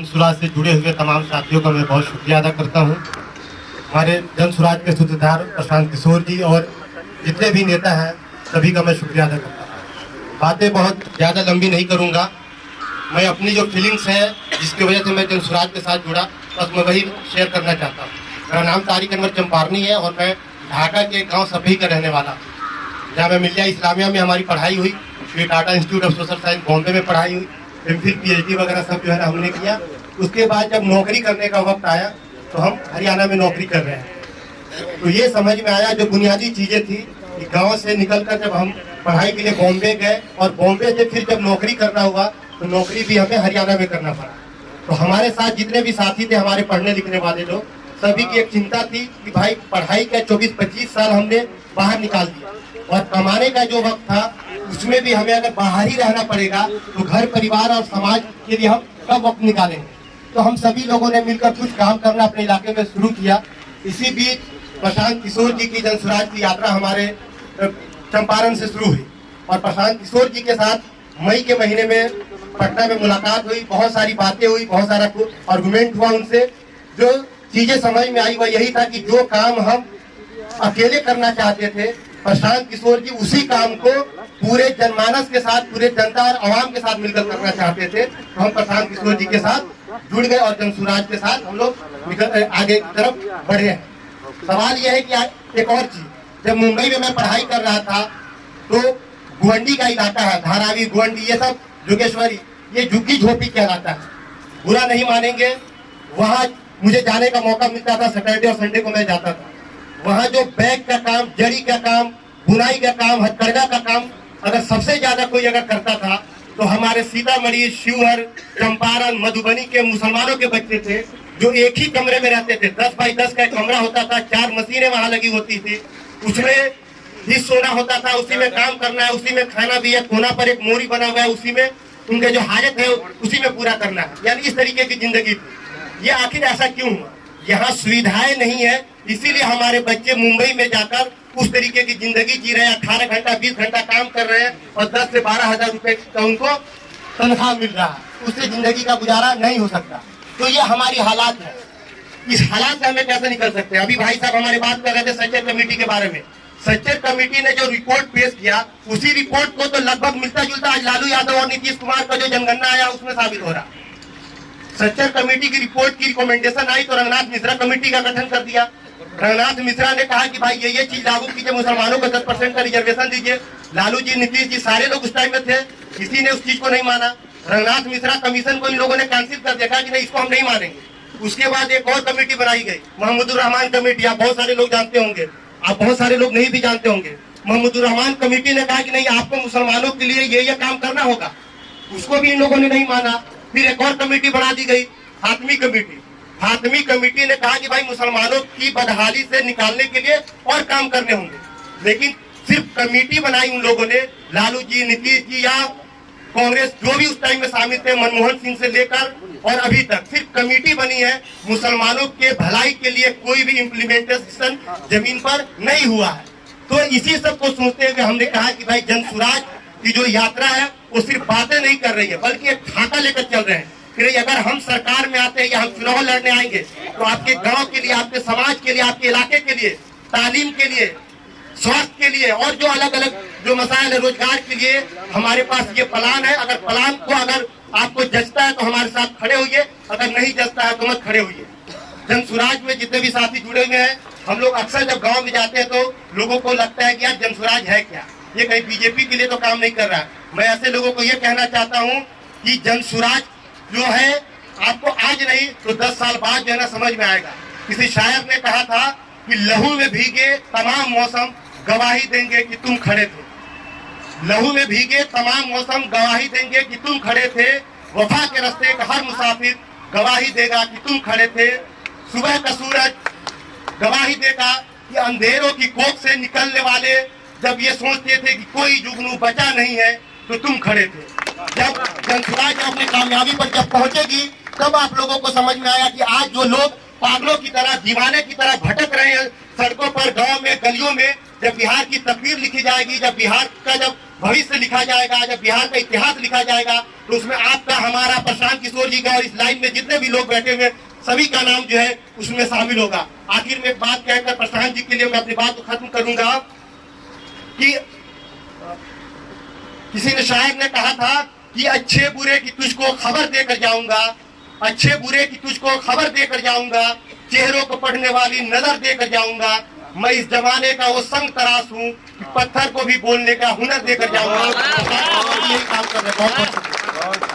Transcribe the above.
जनसुराज से जुड़े हुए तमाम साथियों का मैं बहुत शुक्रिया अदा करता हूँ। हमारे जनसुराज के सूत्रधार प्रशांत किशोर जी और जितने भी नेता हैं सभी का मैं शुक्रिया अदा करता हूँ। बातें बहुत ज़्यादा लंबी नहीं करूँगा। मैं अपनी जो फीलिंग्स है जिसकी वजह से मैं जनसुराज के साथ जुड़ा, बस मैं वही शेयर करना चाहता हूँ। मेरा नाम तारिक अनवर चंपारनी है और मैं ढाका के गांव सभी का रहने वाला हूँ। जहाँ मैं मिलिया इस्लामिया में हमारी पढ़ाई हुई, फिर Tata institute of social science Bombay में पढ़ाई हुई, फिर PhD वगैरह सब जो है ना हमने किया। उसके बाद जब नौकरी करने का वक्त आया तो हम हरियाणा में नौकरी कर रहे हैं। तो ये समझ में आया जो बुनियादी चीज़ें थी कि गाँव से निकलकर जब हम पढ़ाई के लिए बॉम्बे गए और बॉम्बे से फिर जब नौकरी करना हुआ तो नौकरी भी हमें हरियाणा में करना पड़ा। तो हमारे साथ जितने भी साथी थे हमारे पढ़ने लिखने वाले लोग, सभी की एक चिंता थी कि भाई पढ़ाई का 24-25 साल हमने बाहर निकाल दिया और कमाने का जो वक्त था उसमें भी हमें अगर बाहर ही रहना पड़ेगा तो घर परिवार और समाज के लिए हम कब वक्त निकालेंगे। तो हम सभी लोगों ने मिलकर कुछ काम करना अपने इलाके में शुरू किया। इसी बीच प्रशांत किशोर जी की जनसुराज की यात्रा हमारे चंपारण से शुरू हुई और प्रशांत किशोर जी के साथ मई के महीने में पटना में मुलाकात हुई, बहुत सारी बातें हुई, बहुत सारा आर्गुमेंट हुआ उनसे। जो चीजें समझ में आई वह यही था कि जो काम हम अकेले करना चाहते थे प्रशांत किशोर जी उसी काम को पूरे जनमानस के साथ, पूरे जनता और आवाम के साथ मिलकर करना चाहते थे। तो हम प्रशांत किशोर जी के साथ जुड़ गए और जनसुराज के साथ हम लोग आगे की तरफ बढ़े हैं। सवाल यह है कि एक और चीज, जब मुंबई में मैं पढ़ाई कर रहा था तो गुवंडी का इलाका है, धारावी, गुवंडी, ये सब जोगेश्वरी, ये झुग्गी झोपड़ी कहलाता है। बुरा नहीं मानेंगे, वहाँ मुझे जाने का मौका मिलता था। सैटरडे और संडे को मैं जाता था। वहाँ जो बैग का काम, जड़ी का काम, बुनाई का काम, हथकरघा का काम अगर सबसे ज्यादा कोई अगर करता था तो हमारे सीतामढ़ी, शिवहर, चंपारण, मधुबनी के मुसलमानों के बच्चे थे जो एक ही कमरे में रहते थे। 10 बाई 10 का एक कमरा होता था, 4 मशीनें वहाँ लगी होती थी, उसमें ही सोना होता था, उसी में काम करना है, उसी में खाना भी है, कोना पर एक मोरी बना हुआ है, उसी में उनके जो हाजत है उसी में पूरा करना है। यानी इस तरीके की जिंदगी थी। ये आखिर ऐसा क्यों हुआ? यहाँ सुविधाएं नहीं है, इसीलिए हमारे बच्चे मुंबई में जाकर उस तरीके की जिंदगी जी रहे हैं। 18 घंटा 20 घंटा काम कर रहे हैं और 10 से 12 हजार रुपए का उनको तनख्वाह मिल रहा है। उससे जिंदगी का गुजारा नहीं हो सकता। तो ये हमारी हालात है। इस हालात से हमें कैसे निकल सकते हैं? अभी भाई साहब हमारे बात कर रहे थे सच्चर कमेटी के बारे में। सच्चर कमेटी ने जो रिपोर्ट पेश किया उसी रिपोर्ट को तो लगभग मिलता जुलता आज लालू यादव और नीतीश कुमार का जो जनगणना आया उसमें साबित हो रहा। सच्चर कमेटी की रिपोर्ट की रिकमेंडेशन आई तो रंगनाथ मिश्रा कमेटी का गठन कर दिया। रंगनाथ मिश्रा ने कहा कि भाई ये चीज लागू कीजिए, मुसलमानों को 10% का रिजर्वेशन दीजिए। लालू जी, नीतीश जी, सारे लोग उस टाइम में थे, किसी ने उस चीज को नहीं माना। रंगनाथ मिश्रा कमीशन को इन लोगों ने कैंसिल कर दिया कि नहीं, इसको हम नहीं मानेंगे। उसके बाद एक और कमेटी बनाई गई, महमूदुर रहमान कमेटी। आप बहुत सारे लोग जानते होंगे, आप बहुत सारे लोग नहीं भी जानते होंगे। महमूदुर रहमान कमेटी ने कहा कि नहीं, आपको मुसलमानों के लिए ये काम करना होगा, उसको भी इन लोगों ने नहीं माना। फिर एक और कमेटी बना दी गई, फातमी कमेटी। फातमी कमेटी ने कहा कि भाई मुसलमानों की बदहाली से निकालने के लिए और काम करने होंगे। लेकिन सिर्फ कमेटी बनाई उन लोगों ने, लालू जी, नीतीश जी या कांग्रेस जो भी उस टाइम में शामिल थे, मनमोहन सिंह से लेकर और अभी तक सिर्फ कमेटी बनी है। मुसलमानों के भलाई के लिए कोई भी इम्प्लीमेंटेशन जमीन पर नहीं हुआ है। तो इसी सब को सोचते हुए हमने कहा कि भाई जनसुराज की जो यात्रा है वो सिर्फ बातें नहीं कर रही है बल्कि एक खाका लेकर चल रहे हैं। फिर अगर हम सरकार में आते हैं या हम चुनाव लड़ने आएंगे तो आपके गांव के लिए, आपके समाज के लिए, आपके इलाके के लिए, तालीम के लिए, स्वास्थ्य के लिए और जो अलग अलग जो मसाइल है, रोजगार के लिए हमारे पास ये प्लान है। अगर प्लान को अगर आपको जचता है तो हमारे साथ खड़े होइए, अगर नहीं जचता है तो मत खड़े होइए। जनसुराज में जितने भी साथी जुड़े हुए हैं, हम लोग अक्सर जब गाँव में जाते हैं तो लोगों को लगता है कि यार जनसुराज है क्या, ये कहीं बीजेपी के लिए तो काम नहीं कर रहा है। मैं ऐसे लोगों को ये कहना चाहता हूँ कि जनसुराज जो है आपको आज नहीं तो 10 साल बाद जो है ना समझ में आएगा। किसी शायर ने कहा था कि लहू में भीगे तमाम मौसम गवाही देंगे कि तुम खड़े थे। लहू में भीगे तमाम मौसम गवाही देंगे कि तुम खड़े थे। वफा के रास्ते का हर मुसाफिर गवाही देगा कि तुम खड़े थे। सुबह का सूरज गवाही देगा कि अंधेरों की कोख से निकलने वाले जब ये सोचते थे कि कोई जुगनू बचा नहीं है तो तुम खड़े थे। जब जनसुराज अपनी कामयाबी पर जब पहुंचेगी तब आप लोगों को समझ में आया कि आज जो लोग पागलों की तरह, दीवाने की तरह भटक रहे हैं सड़कों पर, गांव में, गलियों में, जब बिहार की तकदीर लिखी जाएगी, जब बिहार का जब भविष्य लिखा जाएगा, जब बिहार का इतिहास लिखा जाएगा, तो उसमें आपका, हमारा, प्रशांत किशोर जी का और इस लाइन में जितने भी लोग बैठे हुए सभी का नाम जो है उसमें शामिल होगा। आखिर में एक बात कहकर प्रशांत जी के लिए मैं अपनी बात को खत्म करूंगा कि किसी ने शायर ने कहा था कि अच्छे बुरे की तुझको खबर देकर जाऊंगा, अच्छे बुरे की तुझको खबर देकर जाऊंगा, चेहरों को पढ़ने वाली नजर देकर जाऊंगा। मैं इस जमाने का वो संग तराश हूँ कि पत्थर को भी बोलने का हुनर देकर जाऊंगा। यही काम कर रहे हैं। बहुत बहुत